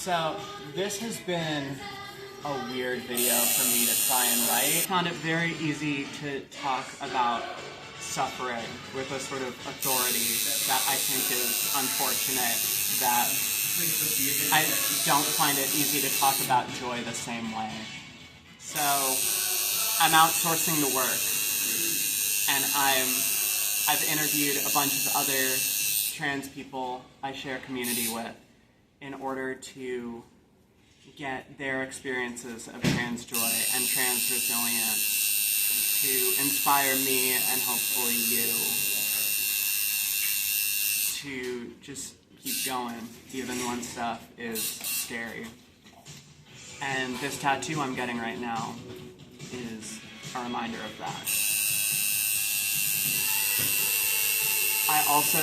So this has been a weird video for me to try and write. I found it very easy to talk about suffering with a sort of authority that I think is unfortunate, that I don't find it easy to talk about joy the same way. So I'm outsourcing the work, and I've interviewed a bunch of other trans people I share community with in order to get their experiences of trans joy and trans resilience to inspire me and hopefully you to just keep going even when stuff is scary. And this tattoo I'm getting right now is a reminder of that. I also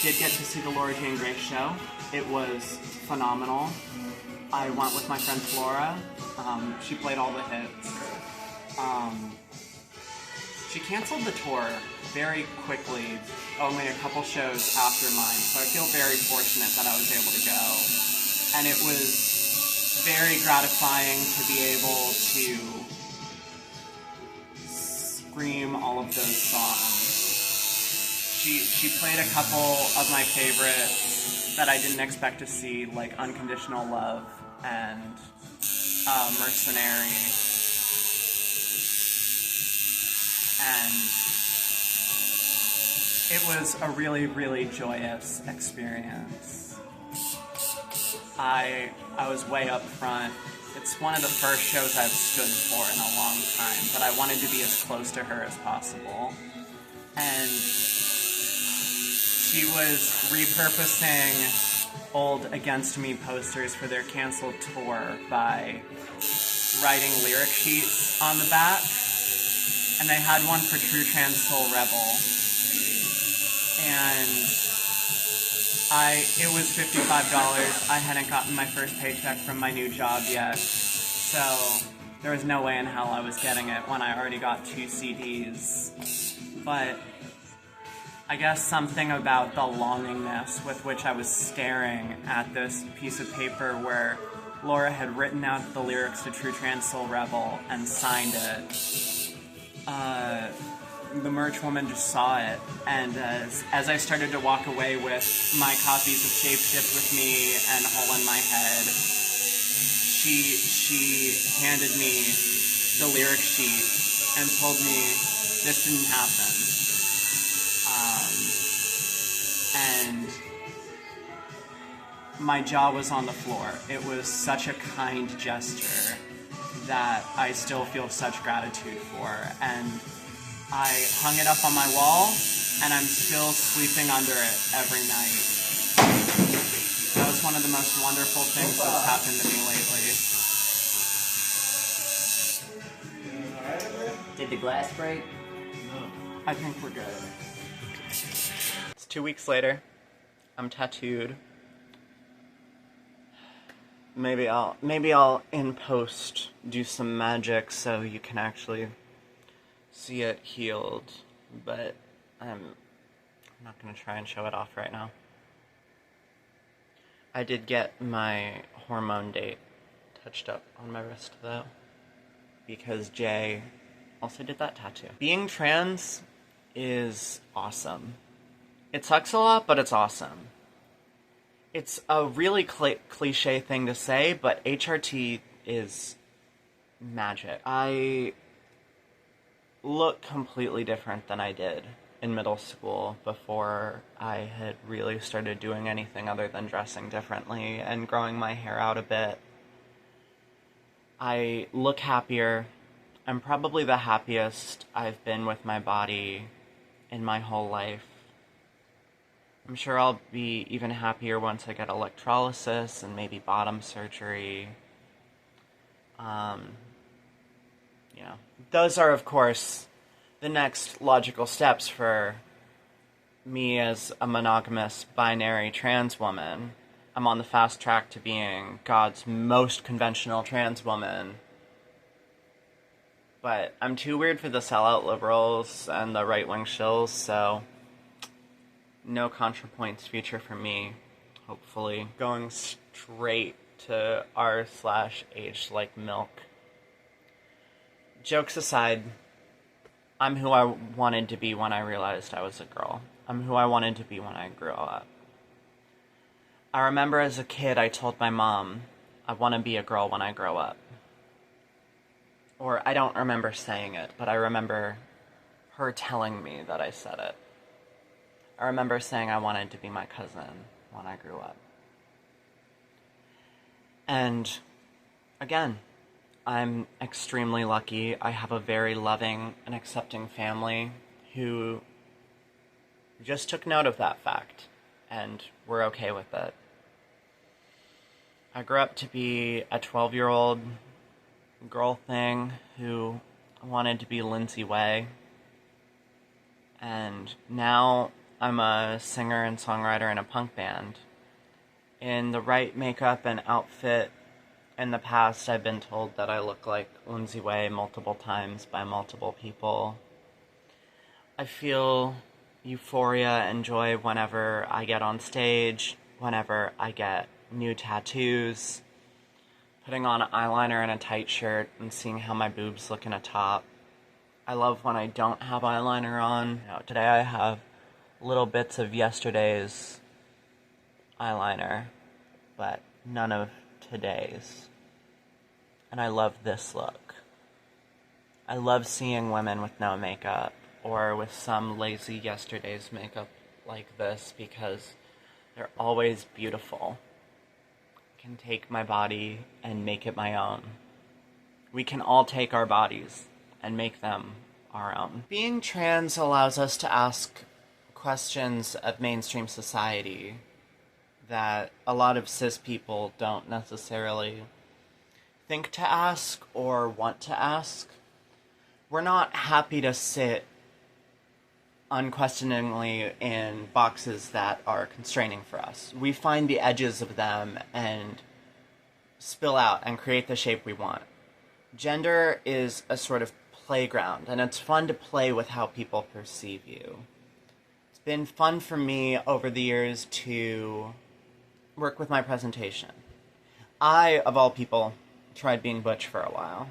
did get to see the Laura Jane Grace show. It was phenomenal. I went with my friend Flora. She played all the hits. She canceled the tour very quickly, only a couple shows after mine, so I feel very fortunate that I was able to go. And it was very gratifying to be able to scream all of those songs. She played a couple of my favorites that I didn't expect to see, like Unconditional Love and Mercenary. And it was a really, really joyous experience. I was way up front. It's one of the first shows I've stood for in a long time, but I wanted to be as close to her as possible. And she was repurposing old Against Me posters for their canceled tour by writing lyric sheets on the back. And they had one for True Trans Soul Rebel. And it was $55. I hadn't gotten my first paycheck from my new job yet. So there was no way in hell I was getting it when I already got 2 CDs. But I guess something about the longingness with which I was staring at this piece of paper where Laura had written out the lyrics to True Trans Soul Rebel and signed it. The merch woman just saw it, and as I started to walk away with my copies of Shapeshift with me and Hole in My Head, she handed me the lyric sheet and told me this didn't happen. And my jaw was on the floor. It was such a kind gesture that I still feel such gratitude for. And I hung it up on my wall, and I'm still sleeping under it every night. That was one of the most wonderful things that's happened to me lately. Did the glass break? No. I think we're good. It's 2 weeks later. I'm tattooed. Maybe I'll in post do some magic so you can actually see it healed, but I'm not gonna try and show it off right now. I did get my hormone date touched up on my wrist though, because Jay also did that tattoo. Being trans is awesome. It sucks a lot, but it's awesome. It's a really cliche thing to say, but HRT is magic. I look completely different than I did in middle school before I had really started doing anything other than dressing differently and growing my hair out a bit. I look happier. I'm probably the happiest I've been with my body in my whole life. I'm sure I'll be even happier once I get electrolysis and maybe bottom surgery. You know, those are, of course, the next logical steps for me as a monogamous binary trans woman. I'm on the fast track to being God's most conventional trans woman. But I'm too weird for the sellout liberals and the right-wing shills, so no ContraPoints future for me, hopefully. Going straight to r/aged like milk. Jokes aside, I'm who I wanted to be when I realized I was a girl. I'm who I wanted to be when I grew up. I remember as a kid I told my mom, I want to be a girl when I grow up. Or I don't remember saying it, but I remember her telling me that I said it. I remember saying I wanted to be my cousin when I grew up. And again, I'm extremely lucky. I have a very loving and accepting family who just took note of that fact, and we're okay with it. I grew up to be a 12-year-old girl thing who wanted to be Lindsay Way, and now I'm a singer and songwriter in a punk band. In the right makeup and outfit, in the past I've been told that I look like Lindsay Way multiple times by multiple people. I feel euphoria and joy whenever I get on stage, whenever I get new tattoos, putting on eyeliner and a tight shirt and seeing how my boobs look in a top. I love when I don't have eyeliner on. Today I have little bits of yesterday's eyeliner, but none of today's. And I love this look. I love seeing women with no makeup or with some lazy yesterday's makeup like this because they're always beautiful. I can take my body and make it my own. We can all take our bodies and make them our own. Being trans allows us to ask questions of mainstream society that a lot of cis people don't necessarily think to ask or want to ask. We're not happy to sit unquestioningly in boxes that are constraining for us. We find the edges of them and spill out and create the shape we want. Gender is a sort of playground, and it's fun to play with how people perceive you. It's been fun for me over the years to work with my presentation. I, of all people, tried being butch for a while.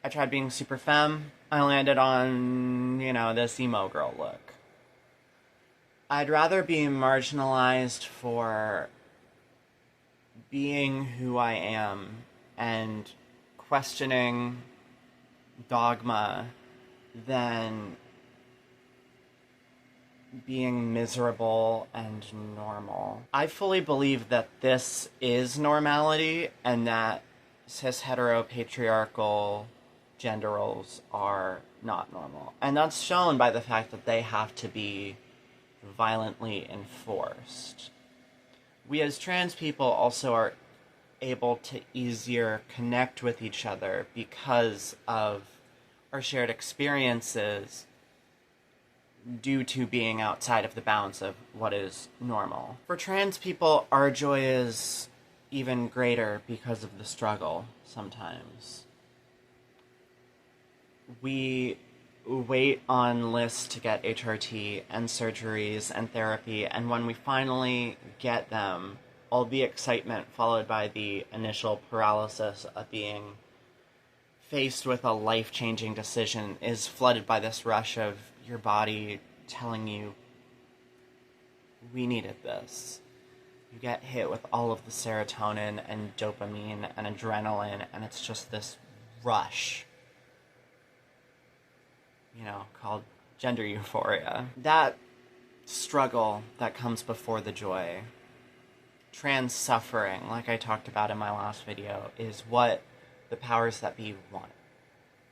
I tried being super femme. I landed on, this emo girl look. I'd rather be marginalized for being who I am and questioning dogma than being miserable and normal. I fully believe that this is normality and that cis heteropatriarchal gender roles are not normal. And that's shown by the fact that they have to be violently enforced. We as trans people also are able to easier connect with each other because of our shared experiences due to being outside of the bounds of what is normal. For trans people, our joy is even greater because of the struggle sometimes. We wait on lists to get HRT and surgeries and therapy, and when we finally get them, all the excitement followed by the initial paralysis of being faced with a life-changing decision is flooded by this rush of your body telling you, we needed this. You get hit with all of the serotonin and dopamine and adrenaline, and it's just this rush, called gender euphoria. That struggle that comes before the joy, trans suffering, like I talked about in my last video, is what the powers that be want.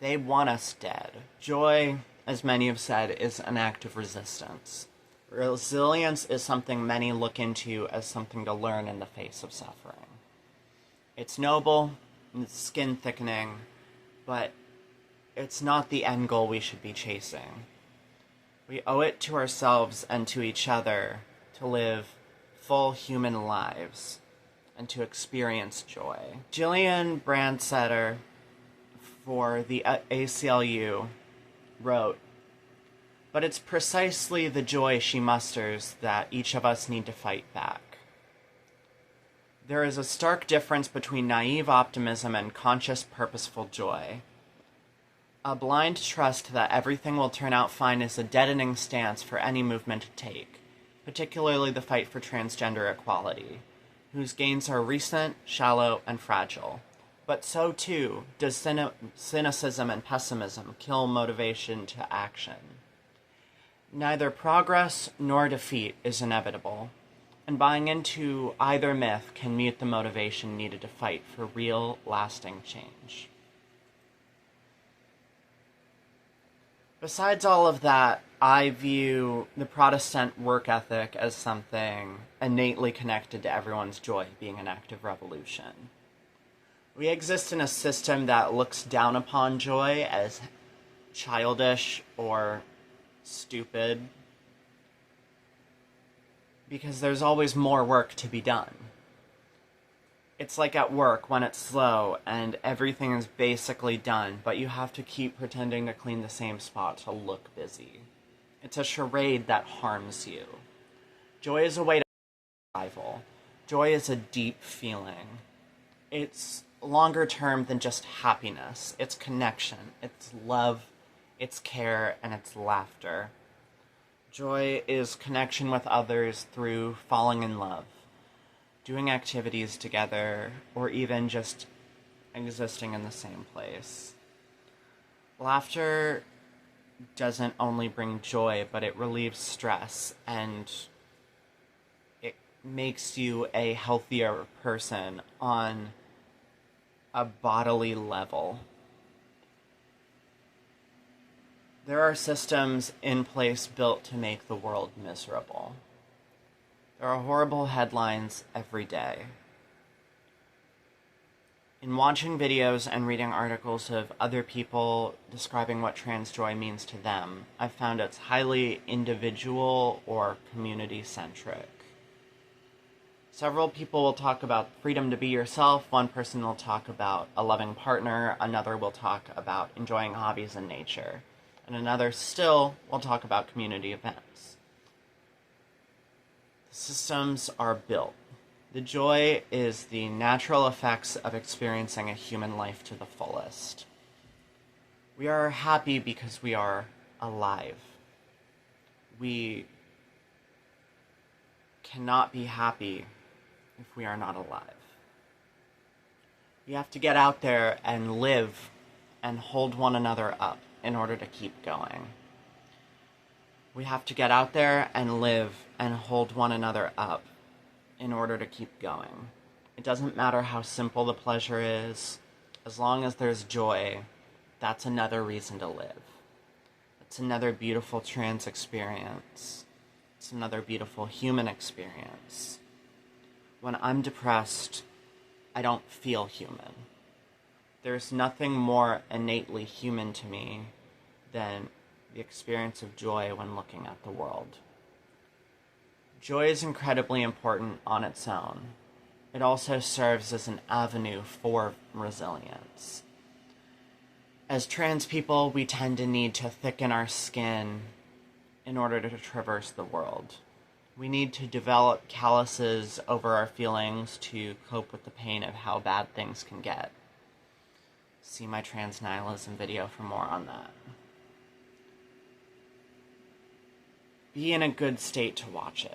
They want us dead. Joy, as many have said, is an act of resistance. Resilience is something many look into as something to learn in the face of suffering. It's noble, it's skin-thickening, but it's not the end goal we should be chasing. We owe it to ourselves and to each other to live full human lives and to experience joy. Jillian Brandsetter for the ACLU wrote, "But it's precisely the joy she musters that each of us need to fight back. There is a stark difference between naive optimism and conscious, purposeful joy. A blind trust that everything will turn out fine is a deadening stance for any movement to take, particularly the fight for transgender equality, whose gains are recent, shallow, and fragile. But so, too, does cynicism and pessimism kill motivation to action. Neither progress nor defeat is inevitable, and buying into either myth can mute the motivation needed to fight for real, lasting change. Besides all of that, I view the Protestant work ethic as something innately connected to everyone's joy being an act of revolution. We exist in a system that looks down upon joy as childish or stupid because there's always more work to be done. It's like at work when it's slow and everything is basically done, but you have to keep pretending to clean the same spot to look busy. It's a charade that harms you. Joy is a way to survival. Joy is a deep feeling. It's longer term than just happiness. It's connection, it's love, it's care, and it's laughter. Joy is connection with others through falling in love, doing activities together, or even just existing in the same place. Laughter doesn't only bring joy, but it relieves stress, and it makes you a healthier person on a bodily level. There are systems in place built to make the world miserable. There are horrible headlines every day. In watching videos and reading articles of other people describing what trans joy means to them, I've found it's highly individual or community-centric. Several people will talk about freedom to be yourself, one person will talk about a loving partner, another will talk about enjoying hobbies and nature, and another still will talk about community events. Systems are built. The joy is the natural effects of experiencing a human life to the fullest. We are happy because we are alive. We cannot be happy if we are not alive. We have to get out there and live and hold one another up in order to keep going. We have to get out there and live and hold one another up in order to keep going. It doesn't matter how simple the pleasure is, as long as there's joy, that's another reason to live. It's another beautiful trans experience. It's another beautiful human experience. When I'm depressed, I don't feel human. There's nothing more innately human to me than the experience of joy when looking at the world. Joy is incredibly important on its own. It also serves as an avenue for resilience. As trans people, we tend to need to thicken our skin in order to traverse the world. We need to develop calluses over our feelings to cope with the pain of how bad things can get. See my trans nihilism video for more on that. Be in a good state to watch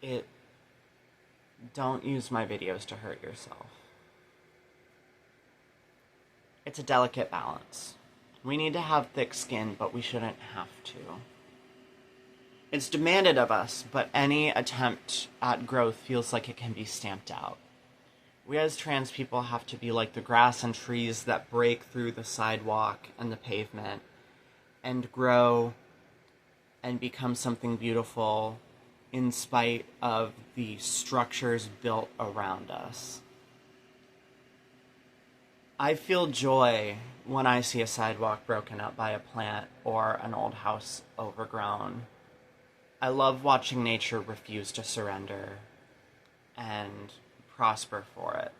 it. Don't use my videos to hurt yourself. It's a delicate balance. We need to have thick skin, but we shouldn't have to. It's demanded of us, but any attempt at growth feels like it can be stamped out. We as trans people have to be like the grass and trees that break through the sidewalk and the pavement and grow and become something beautiful in spite of the structures built around us. I feel joy when I see a sidewalk broken up by a plant or an old house overgrown. I love watching nature refuse to surrender and prosper for it.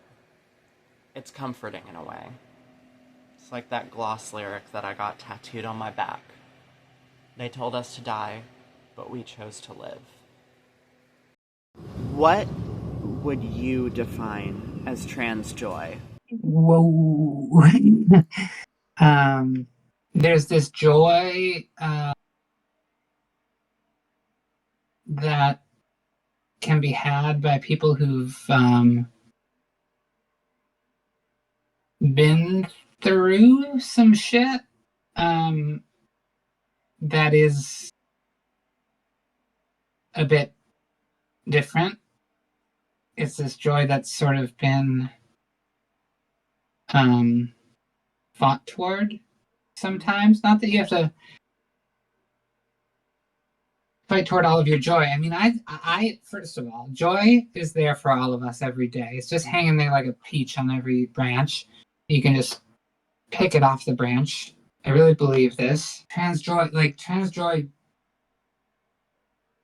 It's comforting in a way. It's like that gloss lyric that I got tattooed on my back. They told us to die, but we chose to live. What would you define as trans joy? Whoa. um, there's this joy that can be had by people who've been through some shit um, that is a bit different. It's this joy that's sort of been um, fought toward sometimes. Not that you have to fight toward all of your joy. I mean, first of all, joy is there for all of us every day. It's just hanging there like a peach on every branch. You can just pick it off the branch. I really believe this. Trans joy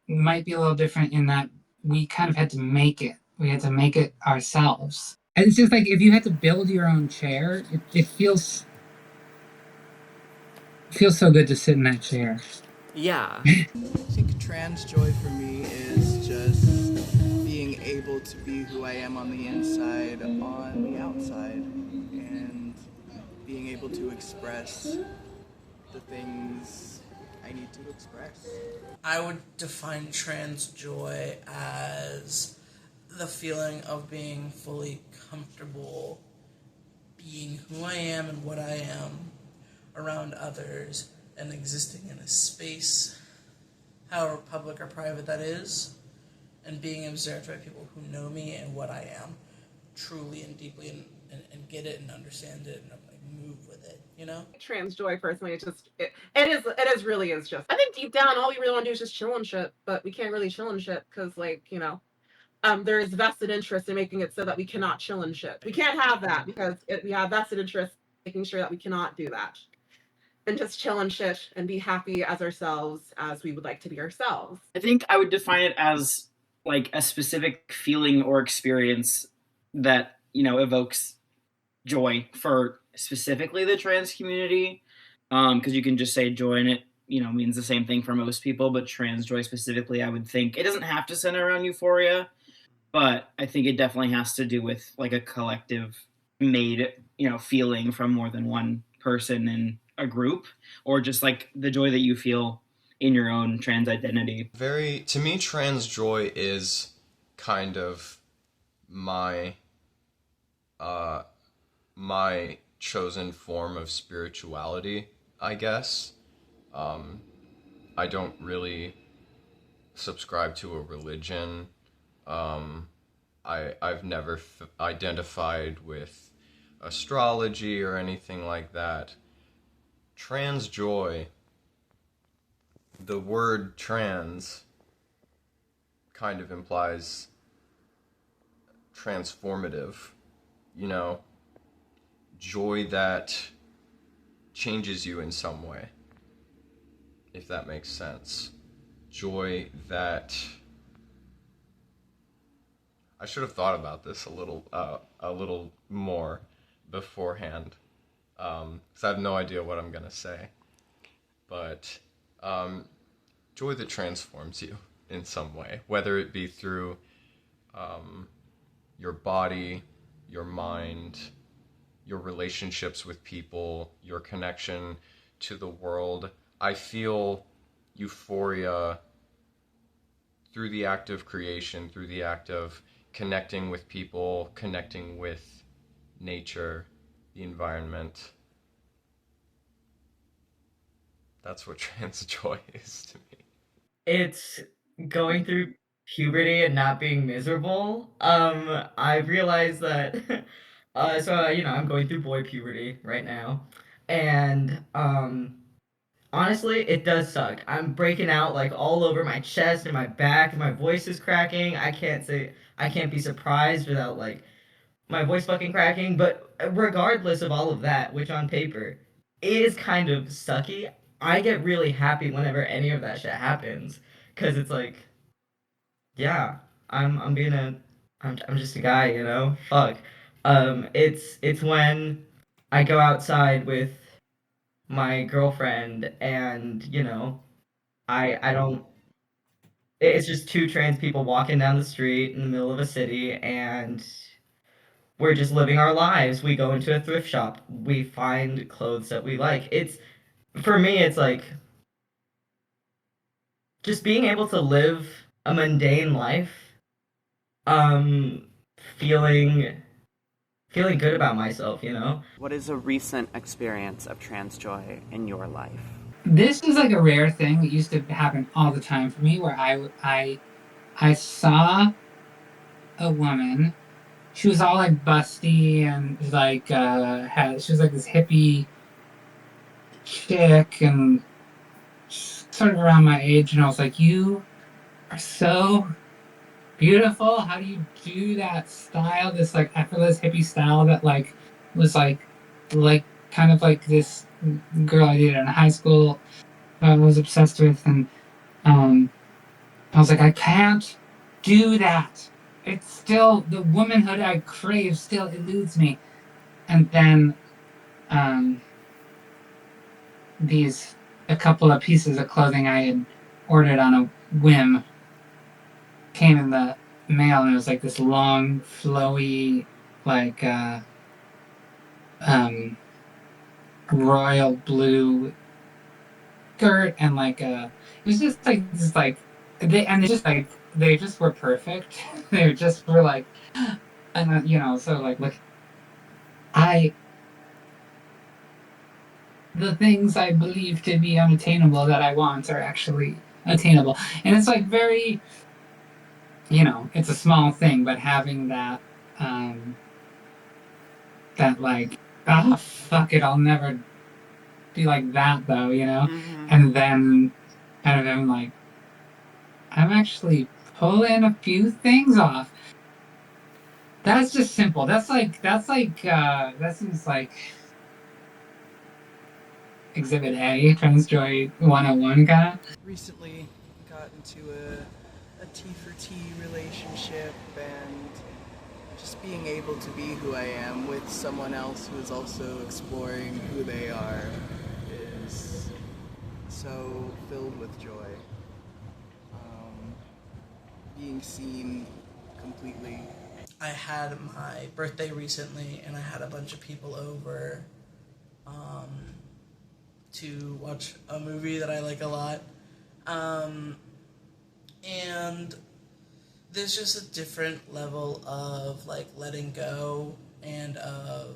might be a little different in that we kind of had to make it. We had to make it ourselves. And it's just like if you had to build your own chair, it feels so good to sit in that chair. Yeah. I think trans joy for me is just being able to be who I am on the inside, on the outside, and being able to express the things I need to express. I would define trans joy as the feeling of being fully comfortable being who I am and what I am around others and existing in a space, however public or private that is, and being observed by people who know me and what I am truly and deeply and get it and understand it and like move with it, you know? Trans joy personally, it really is just, I think deep down all we really want to do is just chill and shit, but we can't really chill and shit because like, there is vested interest in making it so that we cannot chill and shit. We can't have that because we have vested interest making sure that we cannot do that and just chill and shit and be happy as ourselves as we would like to be ourselves. I think I would define it as like a specific feeling or experience that, evokes joy for specifically the trans community. Because you can just say joy and it, means the same thing for most people, but trans joy specifically, I would think it doesn't have to center around euphoria, but I think it definitely has to do with like a collective made, feeling from more than one person in a group, or just like the joy that you feel in your own trans identity. To me, trans joy is kind of my my chosen form of spirituality, I guess. I don't really subscribe to a religion. I've never identified with astrology or anything like that. Trans joy, the word trans kind of implies transformative, joy that changes you in some way, if that makes sense. Joy that I should have thought about this a little more beforehand, because I have no idea what I'm gonna say. But joy that transforms you in some way, whether it be through your body, your mind, your relationships with people, your connection to the world. I feel euphoria through the act of creation, through the act of connecting with people, connecting with nature, the environment. That's what trans joy is to me. It's going through puberty and not being miserable. I've realized that I'm going through boy puberty right now. And honestly, it does suck. I'm breaking out like all over my chest and my back and my voice is cracking. I can't be surprised without like my voice fucking cracking, but regardless of all of that, which on paper is kind of sucky, I get really happy whenever any of that shit happens. Cause it's like, yeah, I'm being I'm just a guy, Fuck. It's when I go outside with my girlfriend and, I don't it's just two trans people walking down the street in the middle of a city, and we're just living our lives. We go into a thrift shop, we find clothes that we like. It's for me, it's like just being able to live a mundane life, um, feeling feeling good about myself, you know? What is a recent experience of trans joy in your life? This is like a rare thing that used to happen all the time for me, where I saw a woman. She was all like busty and like she was like this hippie chick and sort of around my age, and I was like, "You are so beautiful. How do you do that style? This like effortless hippie style that like was like kind of like this girl I dated in high school I was obsessed with, and um, I was like, I can't do that. It's still the womanhood I crave still eludes me." And then um, these a couple of pieces of clothing I had ordered on a whim came in the mail, and it was like this long, flowy, like um, royal blue skirt, and like it was just like this like they just were perfect. They just were like, and so like look, I the things I believe to be unattainable that I want are actually attainable, and it's like very, it's a small thing, but having um that like, ah, fuck it, I'll never be like that though, Mm-hmm. and then kind of am like, I'm actually pulling a few things off. That's just simple. That seems like exhibit A, Trans Joy 101 kind of. Recently got into a T for T relationship, and just being able to be who I am with someone else who is also exploring who they are is so filled with joy. Being seen completely. I had my birthday recently, and I had a bunch of people over to watch a movie that I like a lot. And there's just a different level of like letting go and of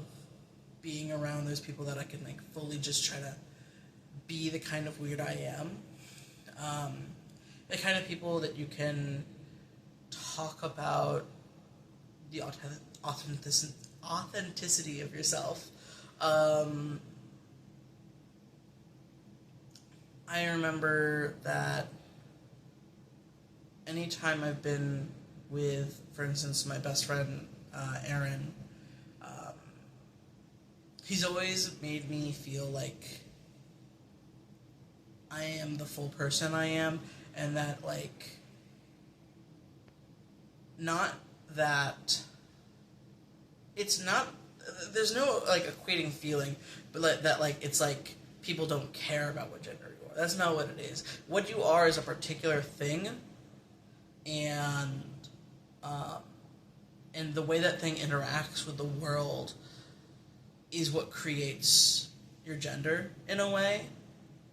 being around those people that I can like fully just try to be the kind of weird I am. The kind of people that you can talk about the authenticity of yourself. I remember that anytime I've been with, for instance, my best friend, Aaron, he's always made me feel like I am the full person I am, and that, like, not that it's not, there's no, like, equating feeling, but like, that, like, it's like people don't care about what gender you are. That's not what it is. What you are is a particular thing, and the way that thing interacts with the world is what creates your gender in a way.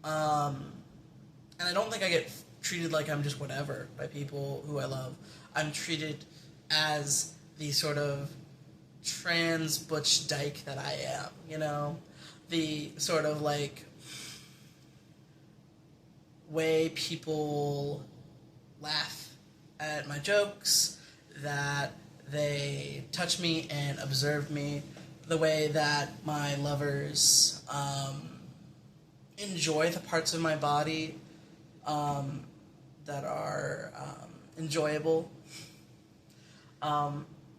And I don't think I get treated like I'm just whatever by people who I love. I'm treated as the sort of trans butch dyke that I am, you know? The sort of like way people laugh at my jokes, that they touch me and observe me, the way that my lovers enjoy the parts of my body that are enjoyable,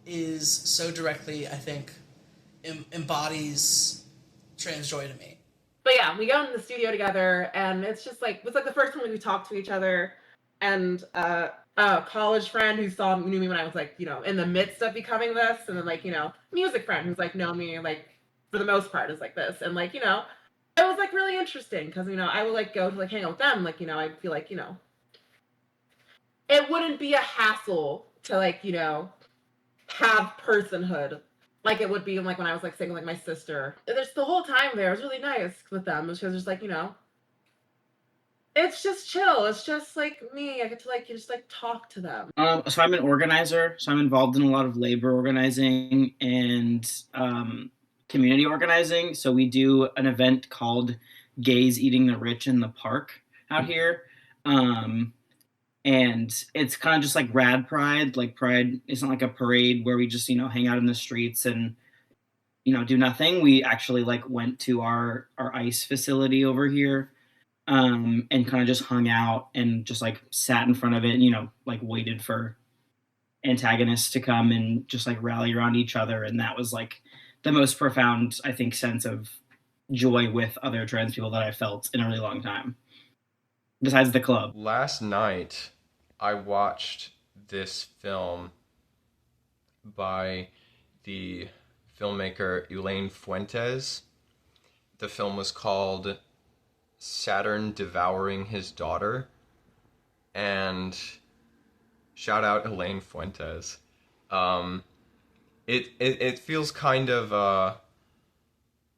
is so directly, I think, embodies trans joy to me. But yeah, we go in the studio together, and it's just like, it's like the first time we talked to each other, and a college friend who knew me when I was like, in the midst of becoming this, and then like, music friend who's like known me like for the most part is like this, and like, it was like really interesting because I would like go to like hang out with them, like, I feel like it wouldn't be a hassle to like, you know, have personhood like it would be like when I was like saying like my sister. There's the whole time there. It was really nice with them. It was just like, you know, it's just chill. It's just like me. I get to like just like talk to them. So I'm an organizer. So I'm involved in a lot of labor organizing and community organizing. So we do an event called Gays Eating the Rich in the Park out here. And it's kind of just like rad pride. Like pride isn't like a parade where we just, you know, hang out in the streets and, you know, do nothing. We actually like went to our ice facility over here and kind of just hung out and just like sat in front of it and, you know, like waited for antagonists to come and just like rally around each other. And that was like the most profound, I think, sense of joy with other trans people that I felt in a really long time, besides the club. Last night, I watched this film by the filmmaker Elaine Fuentes. The film was called Saturn Devouring His Daughter. And shout out Elaine Fuentes. It feels kind of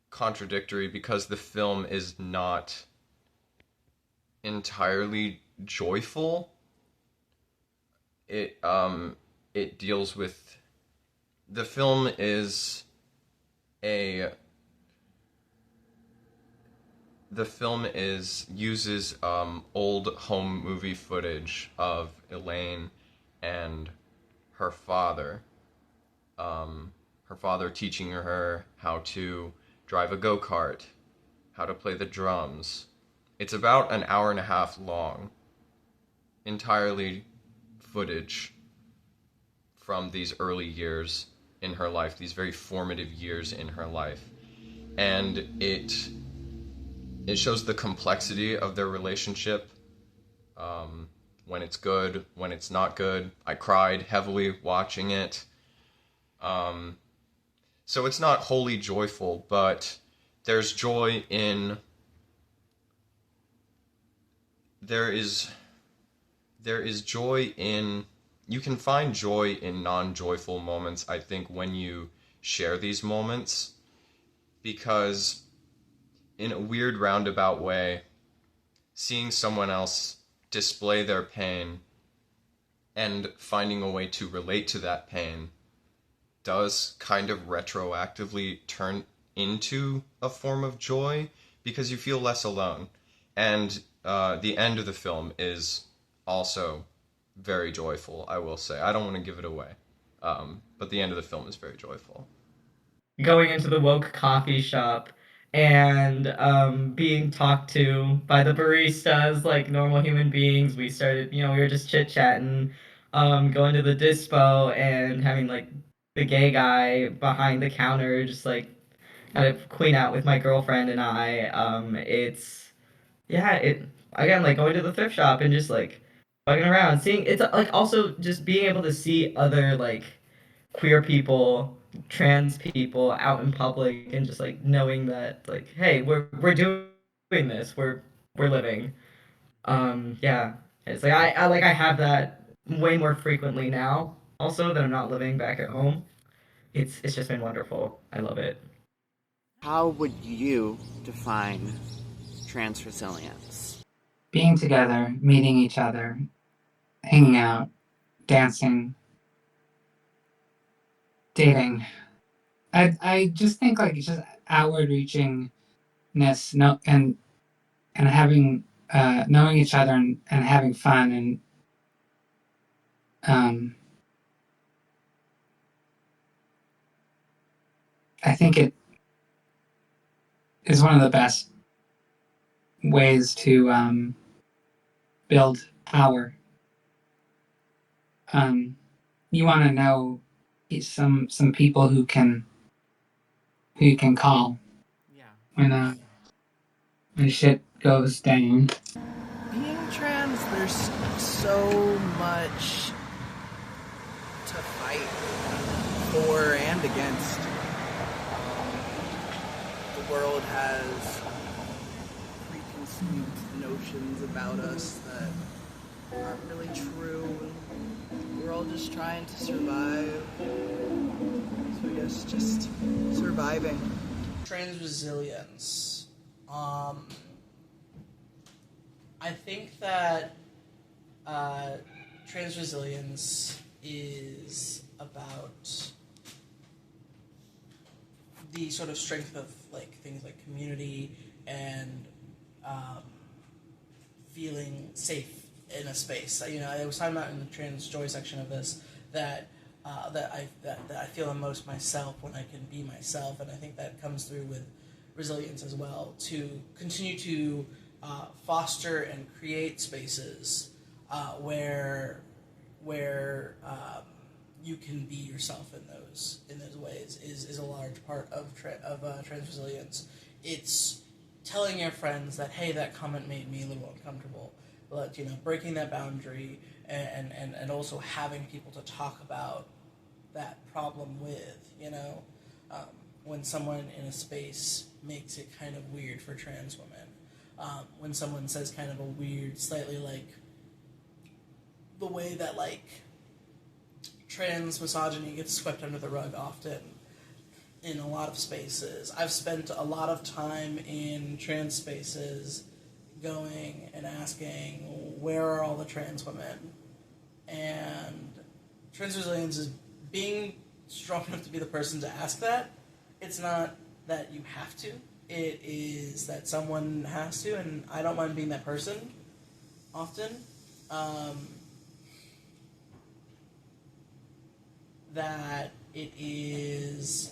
contradictory because the film is not entirely joyful. It deals with, the film is uses old home movie footage of Elaine and her father. Her father teaching her how to drive a go-kart, how to play the drums. It's about an hour and a half long, entirely footage from these early years in her life, these very formative years in her life. And it shows the complexity of their relationship, when it's good, when it's not good. I cried heavily watching it. So it's not wholly joyful, but there's joy in... There is joy in... You can find joy in non-joyful moments, I think, when you share these moments, because in a weird roundabout way, seeing someone else display their pain and finding a way to relate to that pain does kind of retroactively turn into a form of joy, because you feel less alone. And the end of the film is also very joyful, I will say. I don't want to give it away, but the end of the film is very joyful. Going into the woke coffee shop and being talked to by the baristas like normal human beings. We started, you know, we were just chit-chatting, going to the dispo and having like the gay guy behind the counter just like kind of queen out with my girlfriend and I. It again, like going to the thrift shop and just like fucking around, seeing it's like also just being able to see other like queer people, trans people out in public and just like knowing that like, hey, we're doing this, we're living. Yeah, it's like I have that way more frequently now. Also, that I'm not living back at home. It's just been wonderful. I love it. How would you define trans resilience? Being together, meeting each other, hanging out, dancing, dating. I just think like it's just outward reachingness, and having knowing each other and having fun and I think it is one of the best ways to build power. You want to know some people who you can call when shit goes down. Being trans, there's so much to fight for and against. The world has preconceived notions about us that aren't really true. We're all just trying to survive. So I guess just surviving. Trans resilience. I think that trans resilience is about the sort of strength of like things like community and feeling safe in a space. You know, I was talking about in the trans joy section of this that I feel the most myself when I can be myself, and I think that comes through with resilience as well. To continue to foster and create spaces where you can be yourself in those ways is a large part of trans resilience. It's telling your friends that, hey, that comment made me a little uncomfortable, but you know, breaking that boundary and also having people to talk about that problem with, you know, when someone in a space makes it kind of weird for trans women, when someone says kind of a weird, slightly like the way that like trans misogyny gets swept under the rug often in a lot of spaces. I've spent a lot of time in trans spaces going and asking, where are all the trans women? And trans resilience is being strong enough to be the person to ask that. It's not that you have to. It is that someone has to, and I don't mind being that person often. That it is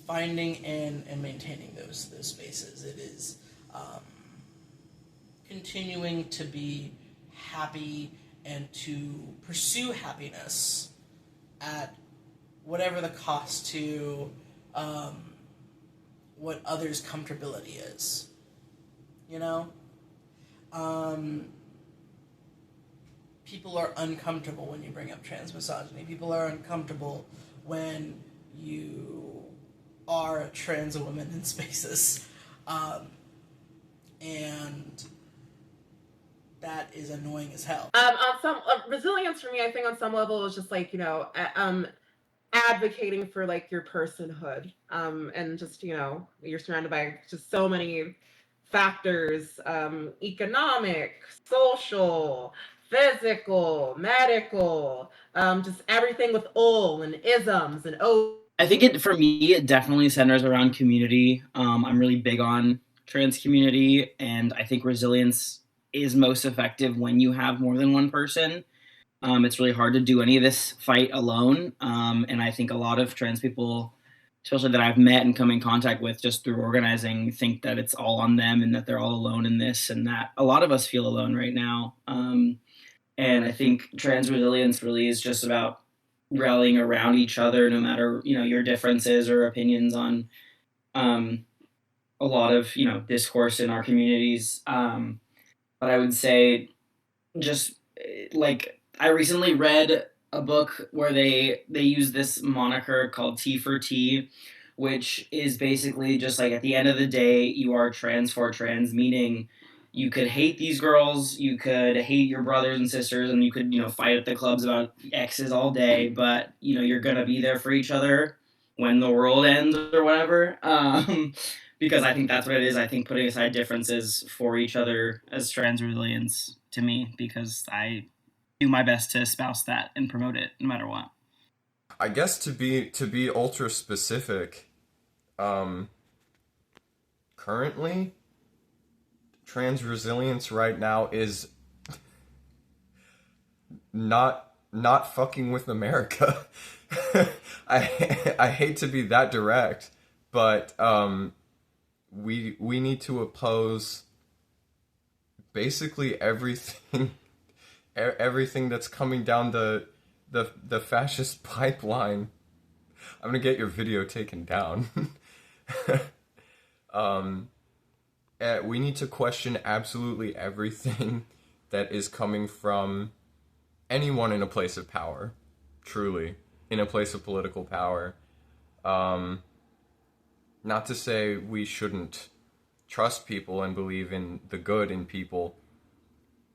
finding and maintaining those spaces. It is continuing to be happy and to pursue happiness at whatever the cost to what others' comfortability is. You know? People are uncomfortable when you bring up trans misogyny. People are uncomfortable when you are a trans woman in spaces. And that is annoying as hell. On some resilience for me, I think on some level is just like, you know, advocating for like your personhood, and just, you know, you're surrounded by just so many factors, economic, social, physical, medical, just everything with ul and isms and oh. I think for me, it definitely centers around community. I'm really big on trans community, and I think resilience is most effective when you have more than one person. It's really hard to do any of this fight alone, and I think a lot of trans people, especially that I've met and come in contact with just through organizing, think that it's all on them and that they're all alone in this, and that a lot of us feel alone right now. And I think trans resilience really is just about rallying around each other, no matter, you know, your differences or opinions on a lot of, you know, discourse in our communities. But I would say just like I recently read a book where they use this moniker called T for T, which is basically just like at the end of the day, you are trans for trans, meaning you could hate these girls, you could hate your brothers and sisters, and you could, you know, fight at the clubs about exes all day, but, you know, you're going to be there for each other when the world ends or whatever. Because I think that's what it is. I think putting aside differences for each other as trans resilience to me, because I do my best to espouse that and promote it no matter what. I guess to be ultra specific, currently, trans resilience right now is not fucking with America. I hate to be that direct, but we need to oppose basically everything that's coming down the fascist pipeline. I'm gonna get your video taken down. We need to question absolutely everything that is coming from anyone in a place of power, truly, in a place of political power. Not to say we shouldn't trust people and believe in the good in people,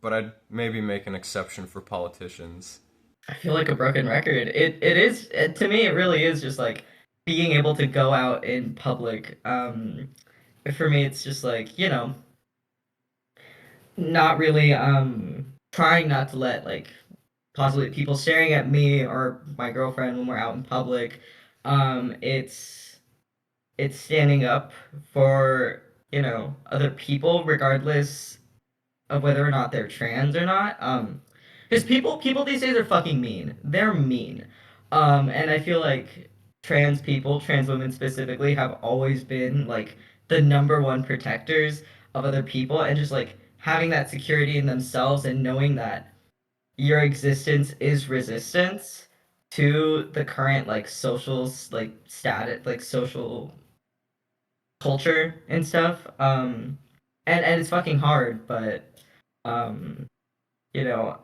but I'd maybe make an exception for politicians. I feel like a broken record. It is to me. It really is just like being able to go out in public. For me, it's just like not really trying not to let like possibly people staring at me or my girlfriend when we're out in public. It's standing up for other people regardless of whether or not they're trans or not. Because people these days are fucking mean. They're mean. And I feel like trans people, trans women specifically, have always been like the number one protectors of other people, and just like having that security in themselves and knowing that your existence is resistance to the current like social like status, like social culture and stuff. And it's fucking hard, but um, you know,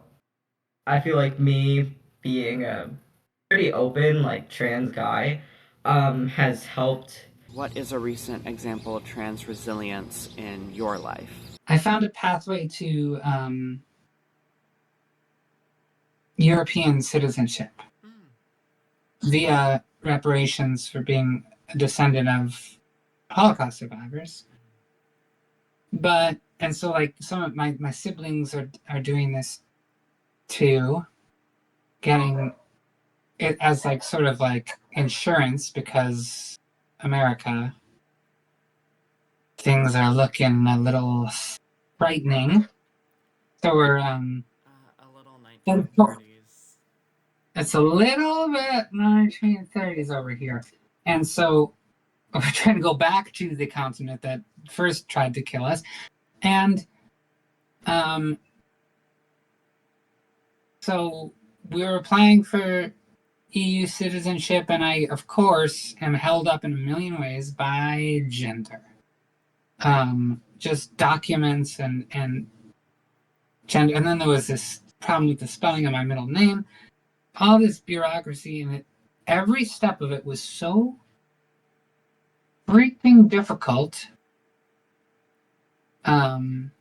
I feel like me being a pretty open like trans guy has helped. What is a recent example of trans resilience in your life? I found a pathway to European citizenship via reparations for being a descendant of Holocaust survivors. And so like some of my siblings are doing this too, getting it as like sort of like insurance, because America, things are looking a little frightening. So we're A little 1930s. it's a little bit 1930s over here. And so we're trying to go back to the continent that first tried to kill us. And so we were applying for EU citizenship, and I, of course, am held up in a million ways by gender. Just documents and gender. And then there was this problem with the spelling of my middle name, all this bureaucracy, and every step of it was so freaking difficult. And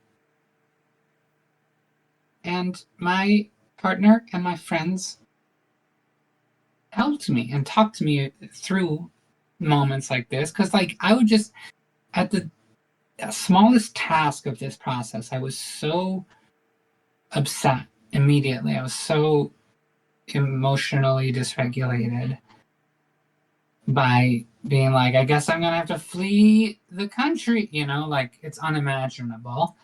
my partner and my friends helped me and talked to me through moments like this, because like I would just at the smallest task of this process, I was so upset immediately. I was so emotionally dysregulated by being like, I guess I'm gonna have to flee the country, like it's unimaginable.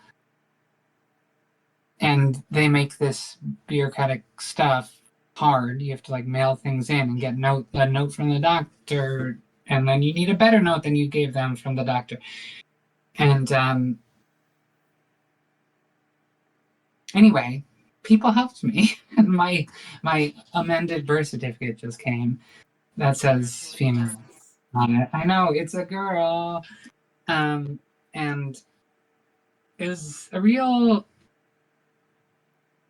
And they make this bureaucratic stuff hard. You have to like mail things in and get a note from the doctor, and then you need a better note than you gave them from the doctor. And anyway, people helped me. And my amended birth certificate just came that says female on it. I know, it's a girl. And it was a real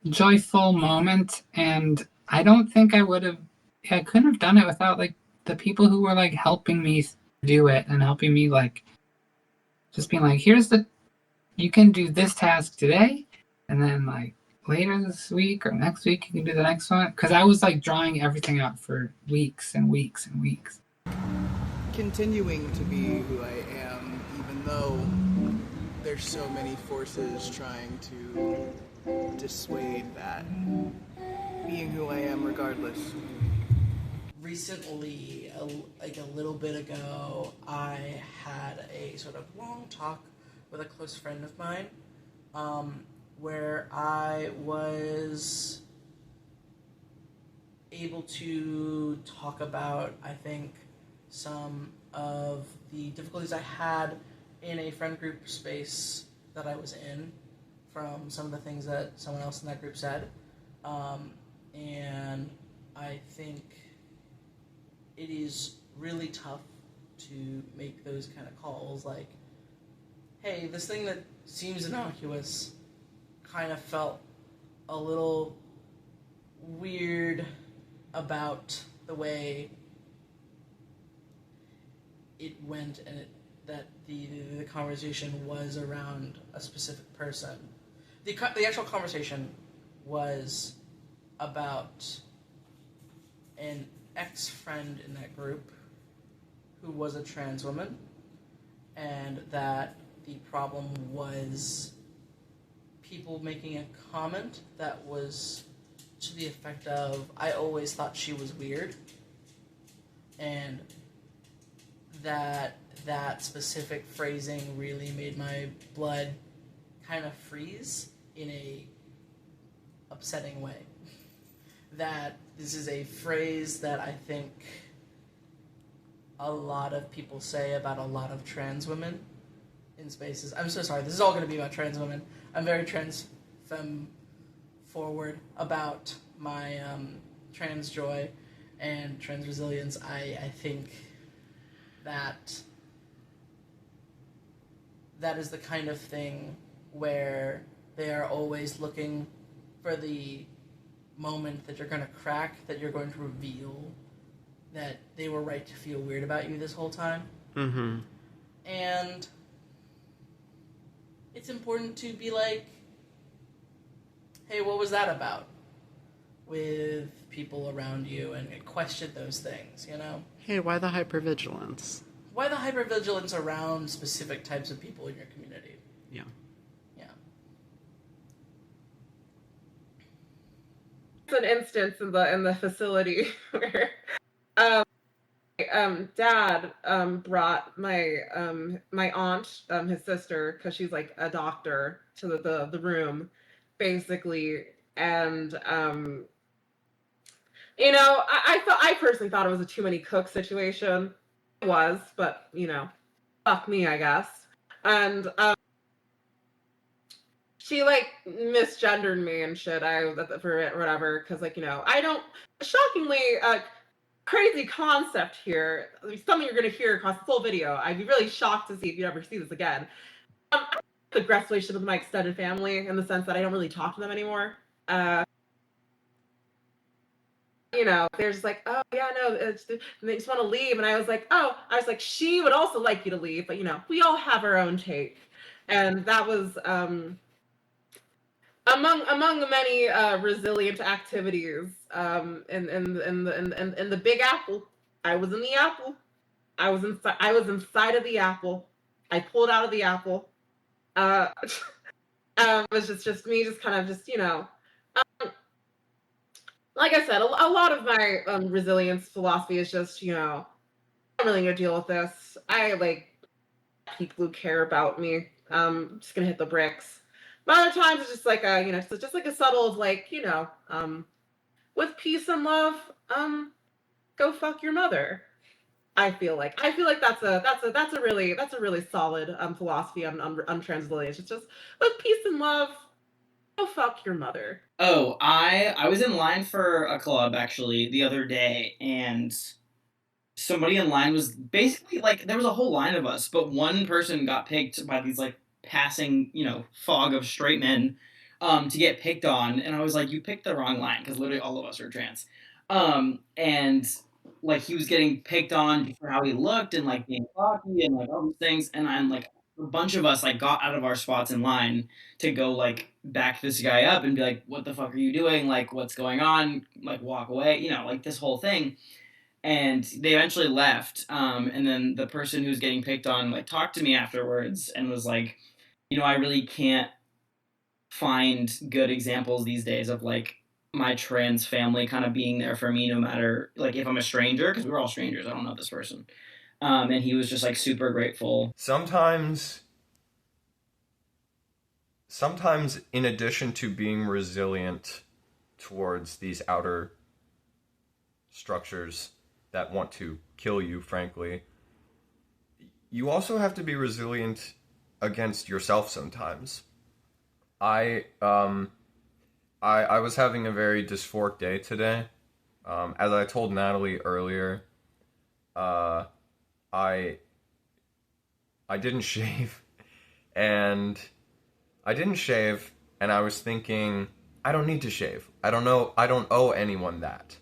joyful moment, and I don't think I couldn't have done it without like the people who were like helping me do it, and helping me like just being like, you can do this task today, and then like later this week or next week you can do the next one, because I was like drawing everything out for weeks and weeks and weeks. Continuing to be who I am, even though there's so many forces trying to dissuade that. Being who I am regardless. Recently, like a little bit ago, I had a sort of long talk with a close friend of mine, where I was able to talk about, I think, some of the difficulties I had in a friend group space that I was in, from some of the things that someone else in that group said. And I think it is really tough to make those kind of calls, like, hey, this thing that seems innocuous kind of felt a little weird about the way it went and that the conversation was around a specific person. The actual conversation was about an ex-friend in that group who was a trans woman, and that the problem was people making a comment that was to the effect of, I always thought she was weird, and that specific phrasing really made my blood kind of freeze in a upsetting way. That this is a phrase that I think a lot of people say about a lot of trans women in spaces. I'm so sorry, this is all going to be about trans women. I'm very trans femme forward about my trans joy and trans resilience. I think that is the kind of thing where they are always looking for the moment that you're going to crack, that you're going to reveal that they were right to feel weird about you this whole time. Mm-hmm. And it's important to be like, hey, what was that about? With people around you, and question those things, you know? Hey, why the hypervigilance? Why the hypervigilance around specific types of people in your community? Yeah. Yeah. It's an instance in the facility where dad brought my aunt, his sister, because she's like a doctor, to the room, basically, and you know, I personally thought it was a too many cooks situation. It was, but you know, fuck me, I guess. And she like misgendered me and shit. For whatever, because like, you know, I don't. Shockingly, crazy concept here. Something you're gonna hear across the full video. I'd be really shocked to see if you ever see this again. I have a aggressive relationship with my extended family in the sense that I don't really talk to them anymore. You know, they're just like, oh yeah, no, and they just want to leave, and I was like, she would also like you to leave, but you know, we all have our own take, and that was among the many resilient activities in the Big Apple. I was in the apple. I was inside of the apple. I pulled out of the apple. It was just me, just kind of just, you know. Like I said, a lot of my resilience philosophy is just, you know, I'm really gonna deal with this. I like people who care about me. Just gonna hit the bricks. But other times it's just like a, you know, it's just like a subtle, like, you know, with peace and love, go fuck your mother. I feel like that's a really solid philosophy on trans resilience. It's just with peace and love, go fuck your mother. Oh, I was in line for a club actually the other day, and somebody in line was basically like, there was a whole line of us, but one person got picked by these like passing, you know, fog of straight men to get picked on, and I was like, you picked the wrong line, because literally all of us are trans. And like he was getting picked on for how he looked and like being cocky and like all these things, and I'm like, a bunch of us like got out of our spots in line to go like back this guy up and be like, what the fuck are you doing? Like, what's going on? Like, walk away, you know, like this whole thing. And they eventually left. And then the person who was getting picked on like talked to me afterwards and was like, you know, I really can't find good examples these days of like my trans family kind of being there for me no matter like if I'm a stranger, because we're all strangers, I don't know this person. And he was just like super grateful. Sometimes in addition to being resilient towards these outer structures that want to kill you, frankly, you also have to be resilient against yourself sometimes. I was having a very dysphoric day today. As I told Natalie earlier, I didn't shave, and I was thinking, I don't need to shave. I don't owe anyone that.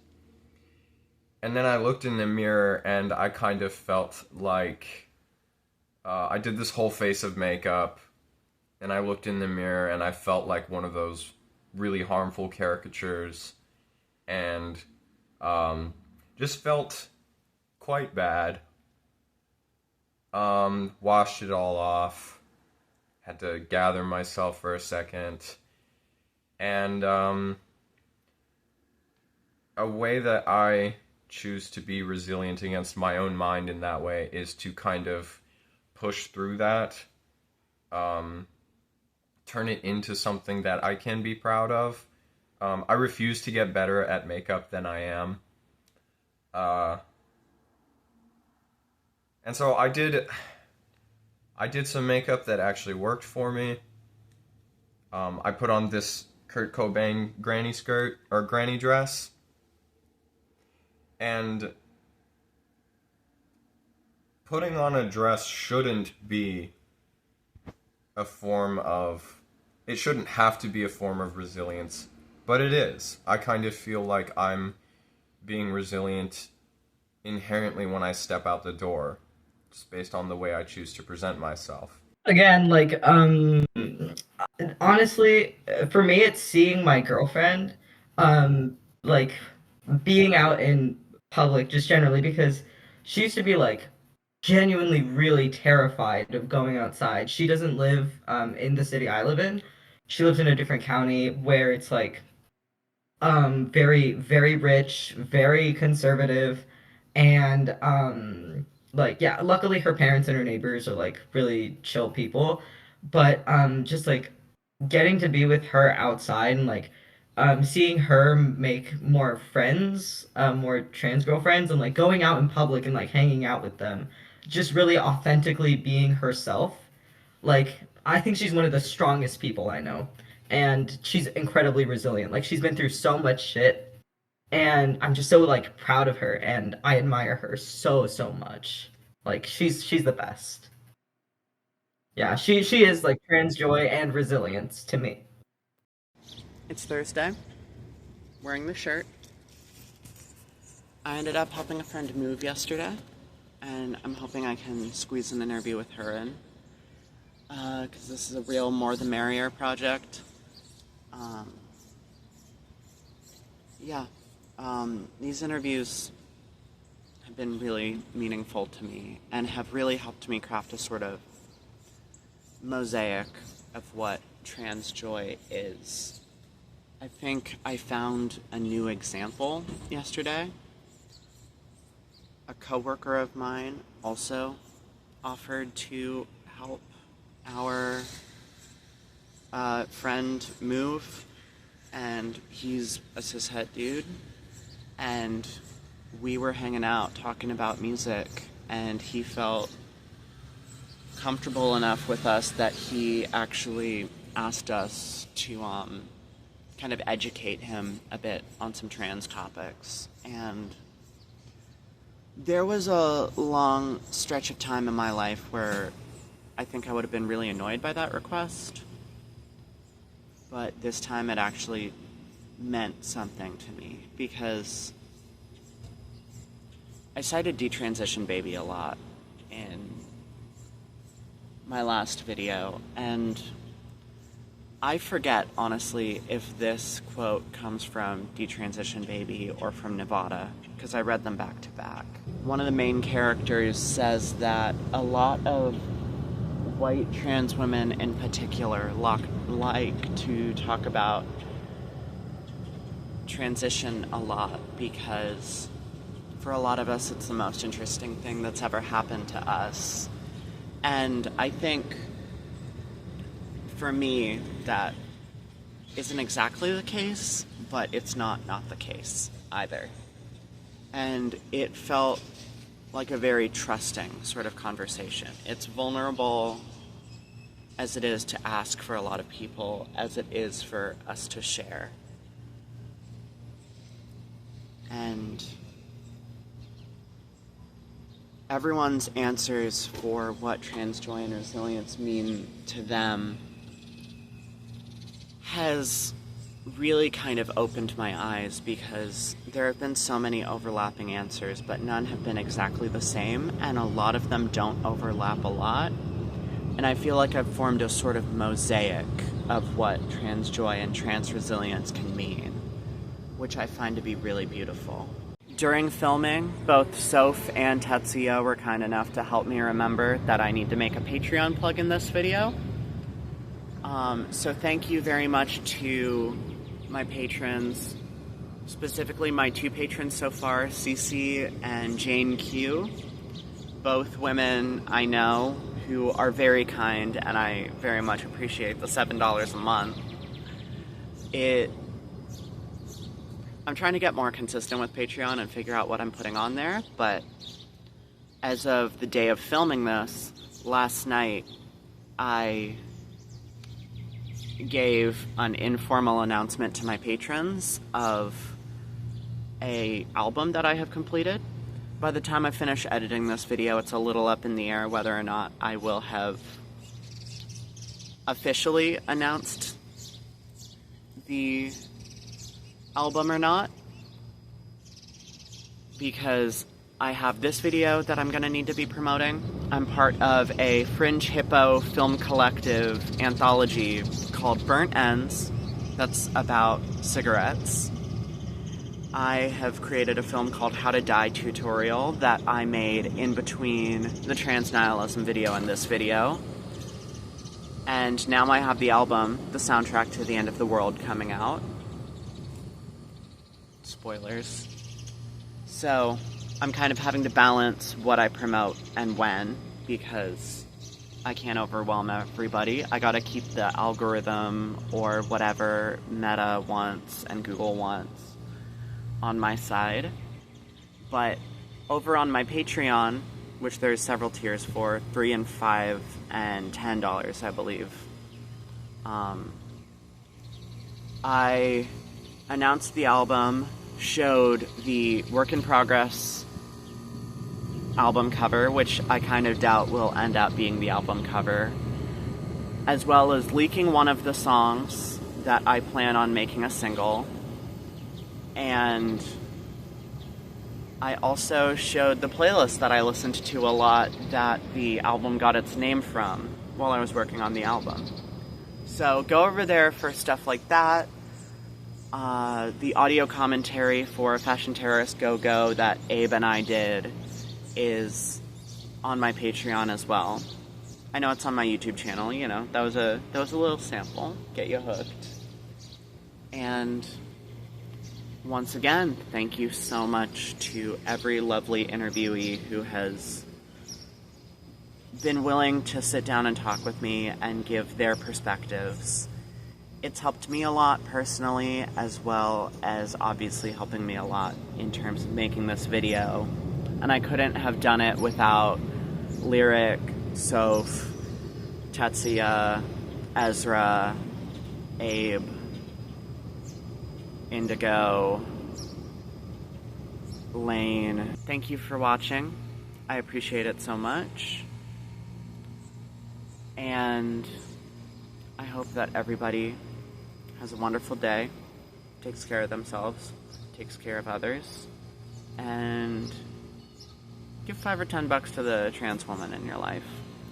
And then I looked in the mirror and I kind of felt like I did this whole face of makeup, and I looked in the mirror and I felt like one of those really harmful caricatures, and just felt quite bad. Washed it all off, had to gather myself for a second, and a way that I choose to be resilient against my own mind in that way is to kind of push through that, turn it into something that I can be proud of. I refuse to get better at makeup than I am. And so I did some makeup that actually worked for me. I put on this Kurt Cobain granny skirt, or granny dress. And putting on a dress shouldn't be a form of, it shouldn't have to be a form of resilience, but it is. I kind of feel like I'm being resilient inherently when I step out the door, just based on the way I choose to present myself. Again, like, honestly, for me, it's seeing my girlfriend, like, being out in public just generally, because she used to be, like, genuinely really terrified of going outside. She doesn't live, in the city I live in. She lives in a different county where it's, like, very, very rich, very conservative, and like, yeah, luckily her parents and her neighbors are like really chill people, but just like getting to be with her outside and like seeing her make more friends, more trans girlfriends, and like going out in public and like hanging out with them, just really authentically being herself. Like, I think she's one of the strongest people I know. And she's incredibly resilient. Like, she's been through so much shit. And I'm just so, like, proud of her. And I admire her so, so much. Like, she's the best. Yeah, she is, like, trans joy and resilience to me. It's Thursday. Wearing the shirt. I ended up helping a friend move yesterday, and I'm hoping I can squeeze an interview with her in. Because this is a real more the merrier project. These interviews have been really meaningful to me and have really helped me craft a sort of mosaic of what trans joy is. I think I found a new example yesterday. A coworker of mine also offered to help our friend move, and he's a cishet dude, and we were hanging out talking about music, and he felt comfortable enough with us that he actually asked us to kind of educate him a bit on some trans topics. And there was a long stretch of time in my life where I think I would have been really annoyed by that request, but this time it actually meant something to me, because I cited detransition baby a lot in my last video, and I forget, honestly, if this quote comes from detransition baby or from Nevada, because I read them back to back. One of the main characters says that a lot of white trans women in particular like to talk about transition a lot, because for a lot of us it's the most interesting thing that's ever happened to us. And I think for me that isn't exactly the case, but it's not the case either. And it felt like a very trusting sort of conversation. It's vulnerable as it is to ask for a lot of people, as it is for us to share. And everyone's answers for what trans joy and resilience mean to them has really kind of opened my eyes, because there have been so many overlapping answers, but none have been exactly the same, and a lot of them don't overlap a lot. And I feel like I've formed a sort of mosaic of what trans joy and trans resilience can mean, which I find to be really beautiful. During filming, both Soph and Tetsuya were kind enough to help me remember that I need to make a Patreon plug in this video. So thank you very much to my patrons, specifically my 2 patrons so far, Cece and Jane Q. Both women I know who are very kind, and I very much appreciate the $7 a month. I'm trying to get more consistent with Patreon and figure out what I'm putting on there, but as of the day of filming this, last night, I gave an informal announcement to my patrons of an album that I have completed. By the time I finish editing this video, it's a little up in the air whether or not I will have officially announced the album or not, because I have this video that I'm gonna need to be promoting. I'm part of a Fringe Hippo film collective anthology called Burnt Ends, that's about cigarettes. I have created a film called How to Die tutorial that I made in between the trans nihilism video and this video. And now I have the album, the soundtrack to The End of the World, coming out. Spoilers. So I'm kind of having to balance what I promote and when, because I can't overwhelm everybody. I gotta keep the algorithm or whatever Meta wants and Google wants on my side. But over on my Patreon, which there's several tiers for, $3 and $5 and $10, I believe, I announced the album, showed the work in progress album cover, which I kind of doubt will end up being the album cover, as well as leaking one of the songs that I plan on making a single. And I also showed the playlist that I listened to a lot that the album got its name from while I was working on the album. So go over there for stuff like that. The audio commentary for Fashion Terrorist Go Go that Abe and I did is on my Patreon as well. I know it's on my YouTube channel, you know, that was a little sample, get you hooked. And once again, thank you so much to every lovely interviewee who has been willing to sit down and talk with me and give their perspectives. It's helped me a lot personally, as well as obviously helping me a lot in terms of making this video. And I couldn't have done it without Lyric, Soph, Tetsuya, Ezra, Abe, Indigo, Laine. Thank you for watching. I appreciate it so much. And I hope that everybody has a wonderful day, takes care of themselves, takes care of others, and give $5 or $10 to the trans woman in your life.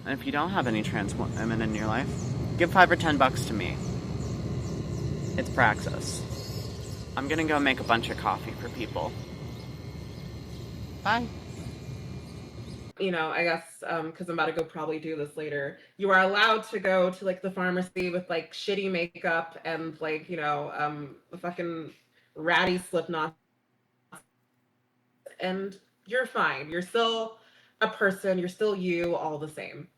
And if you don't have any trans women in your life, give $5 or $10 to me. It's praxis. I'm gonna go make a bunch of coffee for people. Bye. You know, I guess, because I'm about to go probably do this later, you are allowed to go to, like, the pharmacy with, like, shitty makeup and, like, you know, the fucking ratty Slipknot, and you're fine. You're still a person. You're still you, all the same.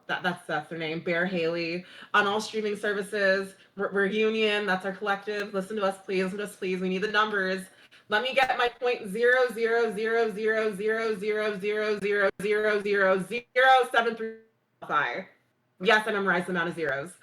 That's her name, Bear Haley, on all streaming services. We're Union. That's our collective. Listen to us, please. Listen to us, please. We need the numbers. Let me get my 0.000000000000073. Yes, I memorized the amount of zeros.